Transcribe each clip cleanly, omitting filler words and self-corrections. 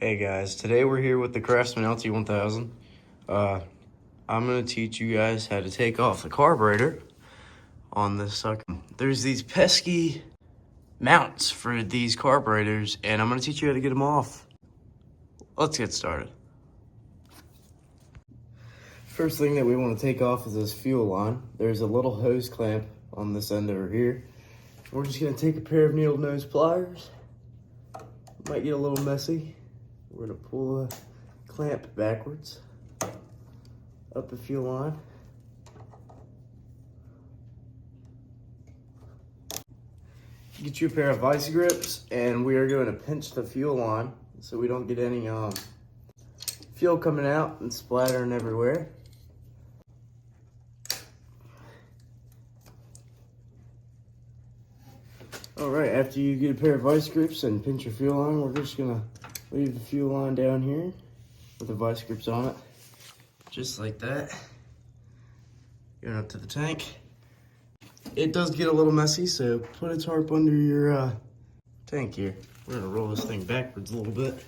Hey guys, today we're here with the Craftsman LT1000. I'm gonna teach you guys how to take off the carburetor on this sucker. There's these pesky mounts for these carburetors, and I'm gonna teach you how to get them off. Let's get started. First thing that we want to take off is this fuel line. There's a little hose clamp on this end over here. We're just gonna take a pair of needle nose pliers. Might get a little messy. We're gonna pull the clamp backwards up the fuel line. Get you a pair of vice grips, and we are going to pinch the fuel line so we don't get any fuel coming out and splattering everywhere. All right, after you get a pair of vice grips and pinch your fuel line, we're just gonna leave the fuel line down here with the vice grips on it, just like that. Going up to the tank. It does get a little messy, so put a tarp under your tank here. We're gonna roll this thing backwards a little bit.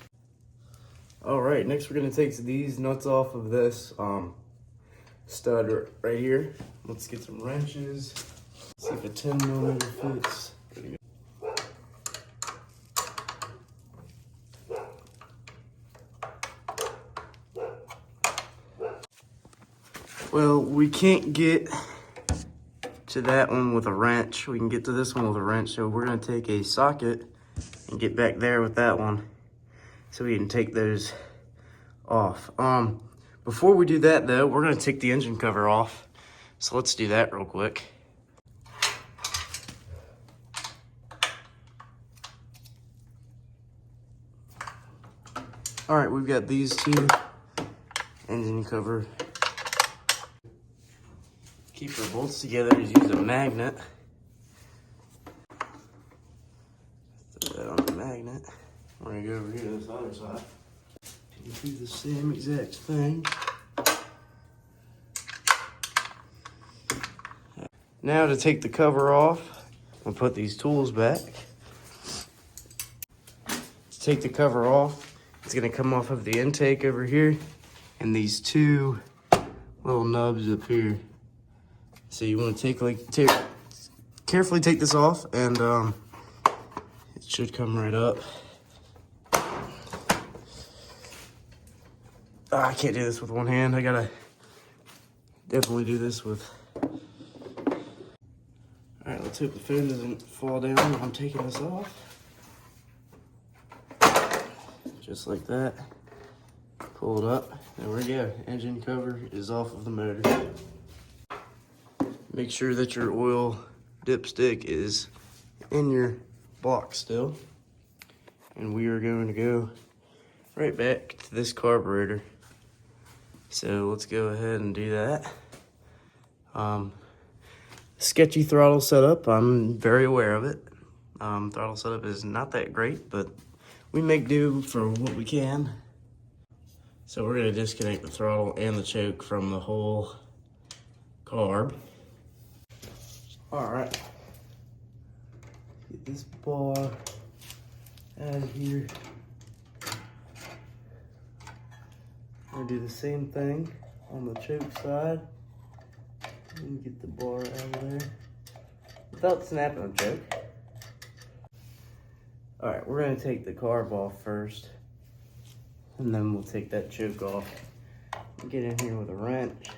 All right, next we're gonna take these nuts off of this stud right here. Let's get some wrenches. See if a 10mm fits. Well, we can't get to that one with a wrench. We can get to this one with a wrench, so we're gonna take a socket and get back there with that one so we can take those off. Before we do that though, we're gonna take the engine cover off. So let's do that real quick. All right, we've got these two engine cover. Keep our bolts together, just use a magnet. Throw that on the magnet. We're gonna go over here to this other side. You do the same exact thing. Now to take the cover off, we'll put these tools back. To take the cover off, it's gonna come off of the intake over here and these two little nubs up here. So you want to carefully take this off, and it should come right up. I can't do this with one hand. I gotta definitely do this with. All right, let's hope the phone doesn't fall down when I'm taking this off. Just like that. Pull it up. There we go. Engine cover is off of the motor. Make sure that your oil dipstick is in your block still. And we are going to go right back to this carburetor. So let's go ahead and do that. Sketchy throttle setup, I'm very aware of it. Throttle setup is not that great, but we make do for what we can. So we're gonna disconnect the throttle and the choke from the whole carb. All right, get this bar out of here. I'm gonna do the same thing on the choke side. And get the bar out of there without snapping the choke. All right, we're gonna take the carb off first, and then we'll take that choke off. Get in here with a wrench.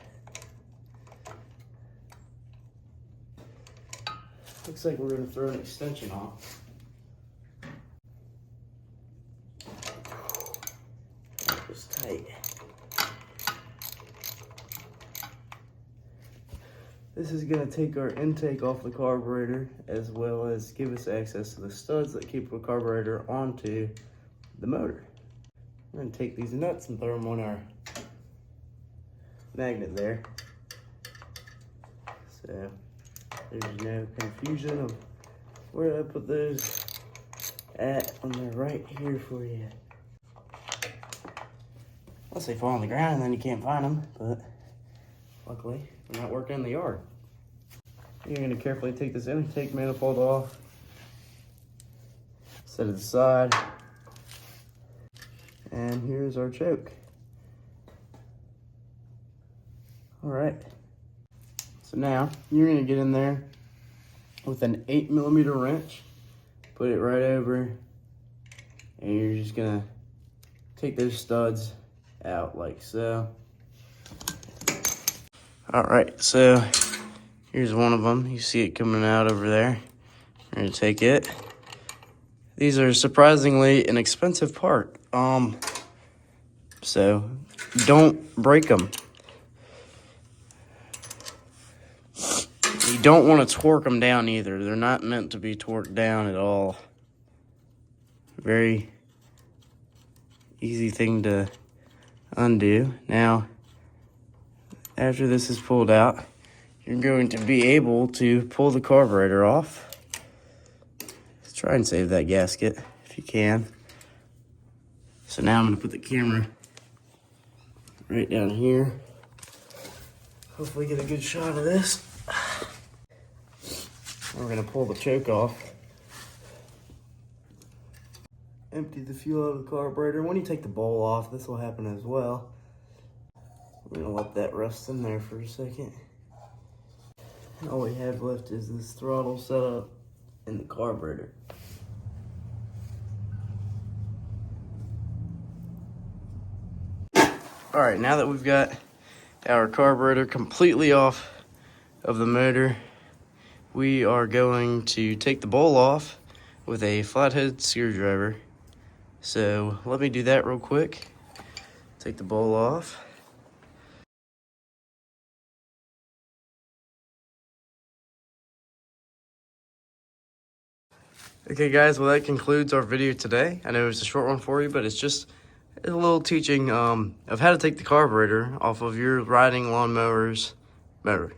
Looks like we're gonna throw an extension off. That was tight. This is gonna take our intake off the carburetor, as well as give us access to the studs that keep the carburetor onto the motor. We're gonna take these nuts and throw them on our magnet there. So there's no confusion of where I put those at, and they're right here for you. Unless they fall on the ground and then you can't find them, but luckily we're not working in the yard. You're gonna carefully take this intake manifold off, set it aside, And here's our choke. All right. So now you're gonna get in there with an 8mm wrench, put it right over, and you're just gonna take those studs out like so. All right, so here's one of them. You see it coming out over there. We're gonna take it. These are surprisingly an expensive part. So don't break them. You don't want to torque them down either. They're not meant to be torqued down at all. Very easy thing to undo. Now, after this is pulled out, you're going to be able to pull the carburetor off. Let's try and save that gasket if you can. So now I'm going to put the camera right down here. Hopefully get a good shot of this. We're going to pull the choke off. Empty the fuel out of the carburetor. When you take the bowl off, this will happen as well. We're going to let that rest in there for a second. All we have left is this throttle setup and the carburetor. All right, now that we've got our carburetor completely off of the motor, we are going to take the bowl off with a flathead screwdriver. So let me do that real quick. Take the bowl off. Okay guys, well that concludes our video today. I know it's a short one for you, but it's just a little teaching of how to take the carburetor off of your riding lawnmower's motor.